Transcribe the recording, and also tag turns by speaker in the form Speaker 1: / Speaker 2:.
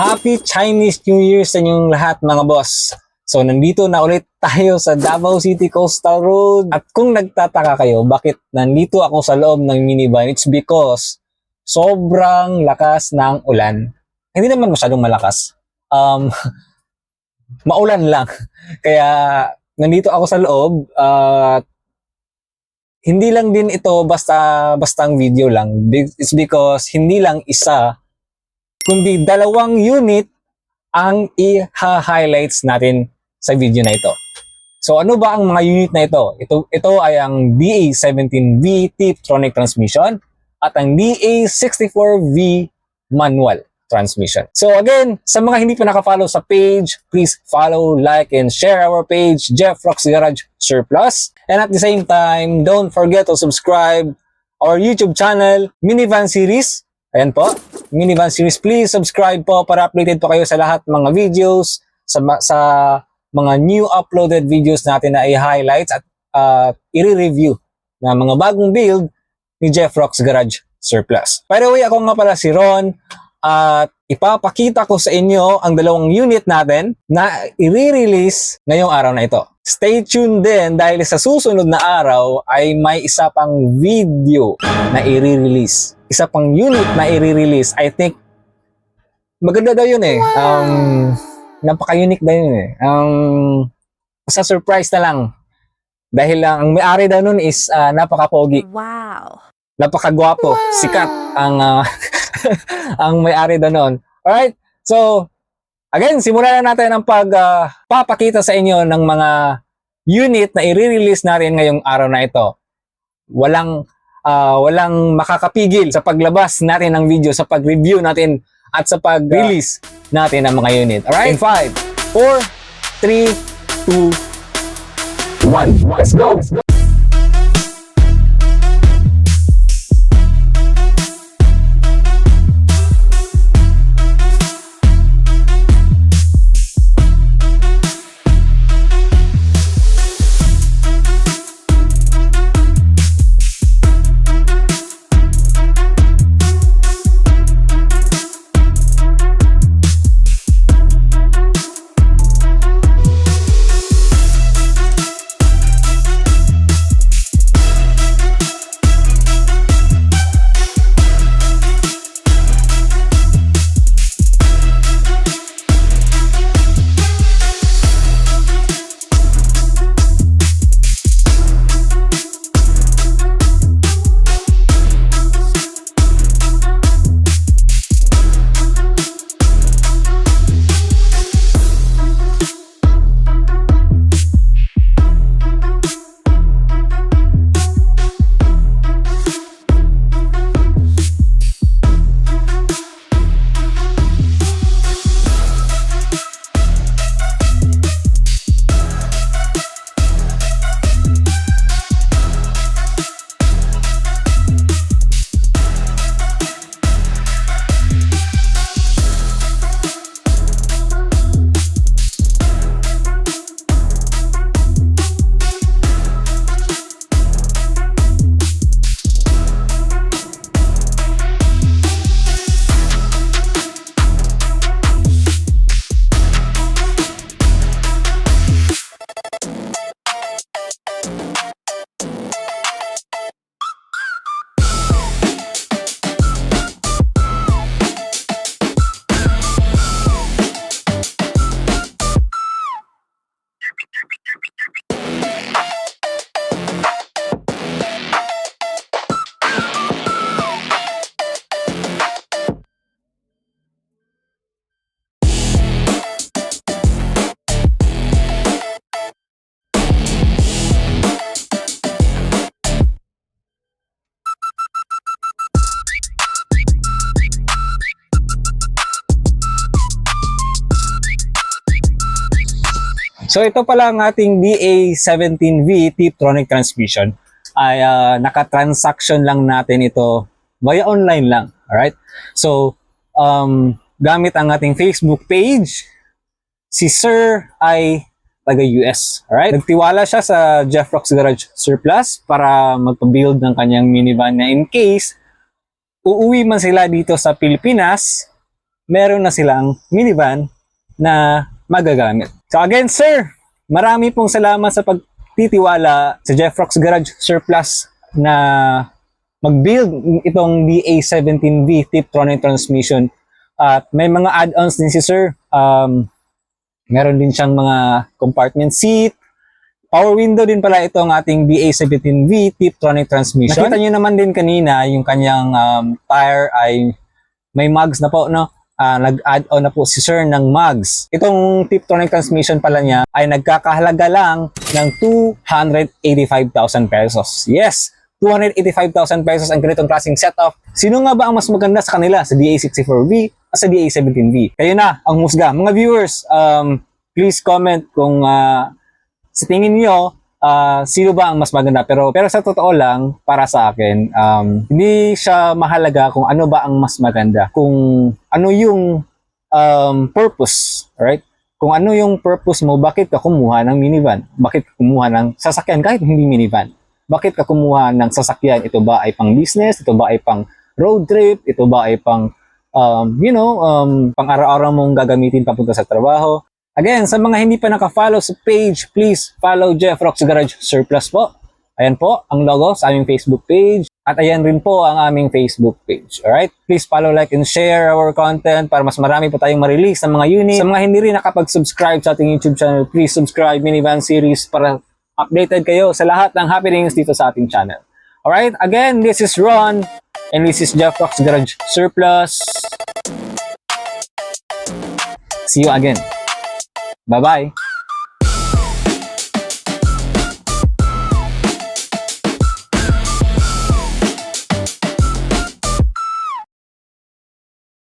Speaker 1: Happy Chinese New Year sa inyong lahat mga boss. So nandito na ulit tayo sa Davao City Coastal Road. At kung nagtataka kayo bakit nandito ako sa loob ng minivan, it's because sobrang lakas ng ulan. Hindi naman masyadong malakas. Maulan lang. Kaya nandito ako sa loob. Hindi lang din ito bastang video lang. It's because hindi lang isa kundi dalawang unit ang i-highlights natin sa video na ito. So ano ba ang mga unit na ito? Ito ay ang DA17V Tiptronic transmission at ang DA64V manual transmission. So again, sa mga hindi pa naka-follow sa page, please follow, like, and share our page, Jeff Rocks Garage Surplus. And at the same time, don't forget to subscribe our YouTube channel, Minivan Series. Ayan po, Minivan Series. Please subscribe po para updated po kayo sa lahat mga videos, sa mga new uploaded videos natin na i-highlights at i-review na mga bagong build ni Jeff Rocks Garage Surplus. By the way, ako nga pala si Ron at ipapakita ko sa inyo ang dalawang unit natin na i-release ngayong araw na ito. Stay tuned din dahil sa susunod na araw ay may isa pang video na i-release. Isa pang unit na i-release. I think maganda daw yun eh. Napaka-unique daw yun eh. Sa surprise na lang. Dahil lang ang may-ari daw nun is napaka-pogi.
Speaker 2: Wow.
Speaker 1: Napaka-gwapo. Wow. Sikat ang ang may-ari daw nun. Alright? So, again, simulan na natin ang pagpapakita sa inyo ng mga unit na i-release natin ngayong araw na ito. Walang makakapigil sa paglabas natin ng video, sa pag-review natin at sa pag-release natin ng mga unit. Alright? In 5, 4, 3, 2, 1. Let's go! So ito pala ang ating DA17V Tiptronic transmission ay naka-transaction lang natin ito via online lang. Alright? So gamit ang ating Facebook page, si Sir ay taga-US. Alright? Nagtiwala siya sa Jeff Rocks Garage Surplus para magpa-build ng kanyang minivan na in case uuwi man sila dito sa Pilipinas, meron na silang minivan na magagamit. So again, sir, marami pong salamat sa pagtitiwala sa Jeffrox Garage Surplus na mag-build itong DA17V Tiptronic transmission. At may mga add-ons din si sir. Meron din siyang mga compartment seat. Power window din pala itong ating DA17V Tiptronic transmission. Nakita nyo naman din kanina yung kanyang tire ay may mugs na po, no? Nag-add-on na po si sir ng mugs. Itong Tiptronic transmission pala niya ay nagkakahalaga lang ng 285,000 pesos. Yes, 285,000 pesos ang ganitong klaseng setup. Sino nga ba ang mas maganda sa kanila? Sa DA64V at sa DA17V? Kayo na ang husga. Mga viewers, please comment kung sa tingin niyo sino ba ang mas maganda. Pero sa totoo lang, para sa akin, hindi siya mahalaga kung ano ba ang mas maganda. Kung ano yung purpose, right? Kung ano yung purpose mo, bakit ka kumuha ng minivan? Bakit ka kumuha ng sasakyan kahit hindi minivan? Bakit ka kumuha ng sasakyan? Ito ba ay pang business? Ito ba ay pang road trip? Ito ba ay pang, pang araw-araw mong gagamitin papunta sa trabaho? Again, sa mga hindi pa naka-follow sa page, please follow Jeffrox Garage Surplus po. Ayan po ang logo sa aming Facebook page. At ayan rin po ang aming Facebook page. Alright? Please follow, like, and share our content para mas marami po tayong ma-release ng mga unit. Sa mga hindi rin nakapag-subscribe sa ating YouTube channel, please subscribe Minivan Series para updated kayo sa lahat ng happenings dito sa ating channel. Alright? Again, this is Ron and this is Jeffrox Garage Surplus. See you again. Bye-bye.